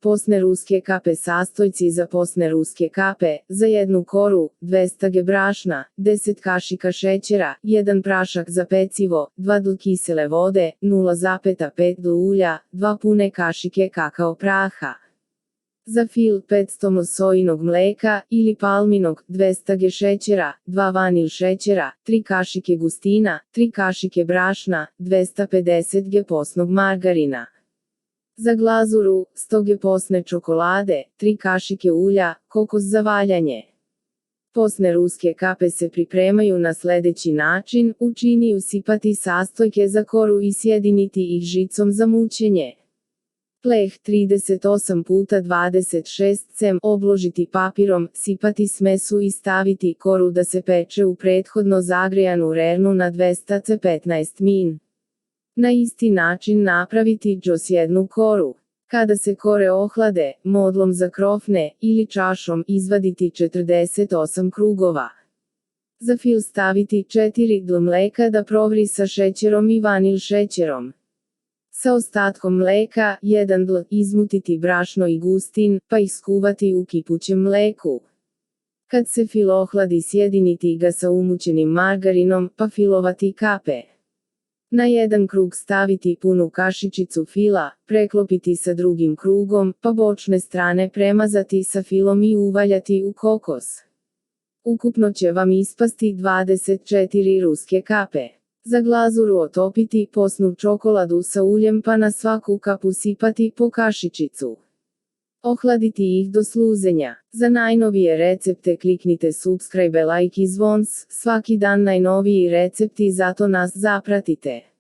Posne ruske kape. Sastojci za posne ruske kape: za 1 koru 200 g brašna, 10 kašika šećera, 1 prašak za pecivo, 2 dl kisele vode, 0,5 dl ulja, 2 pune kašike kakao praha. Za fil 500 ml sojinog mleka ili palminog, 200 g šećera, 2 vanil šećera, 3 kašike gustina, 3 kašike brašna, 250 g posnog margarina. Za glazuru 100 g posne čokolade, 3 kašike ulja, kokos za valjanje. Posne ruske kape se pripremaju na sljedeći način: u čini usipati sastojke za koru i sjediniti ih žicom za mućenje. Pleh 38x26 cm obložiti papirom, sipati smesu i staviti koru da se peče u prethodno zagrejanu rernu na 200 C 15 min. Na isti način napraviti džos 1 koru. Kada se kore ohlade, modlom za krofne ili čašom izvaditi 48 krugova. Za fil staviti 4 dl mleka da provri sa šećerom i vanil šećerom. Sa ostatkom mleka 1 dl izmutiti brašno i gustin, pa ih skuvati u kipućem mleku. Kad se fil ohladi, sjediniti ga sa umućenim margarinom, pa filovati kape. Na 1 krug staviti punu kašičicu fila, preklopiti sa drugim krugom, pa bočne strane premazati sa filom i uvaljati u kokos. Ukupno će vam ispasti 24 ruske kape. Za glazuru otopiti posnu čokoladu sa uljem pa na svaku kapu sipati po kašičicu. Ohladiti ih do sluzenja. Za najnovije recepte kliknite subscribe, like i zvons, svaki dan najnoviji recepti, zato nas zapratite.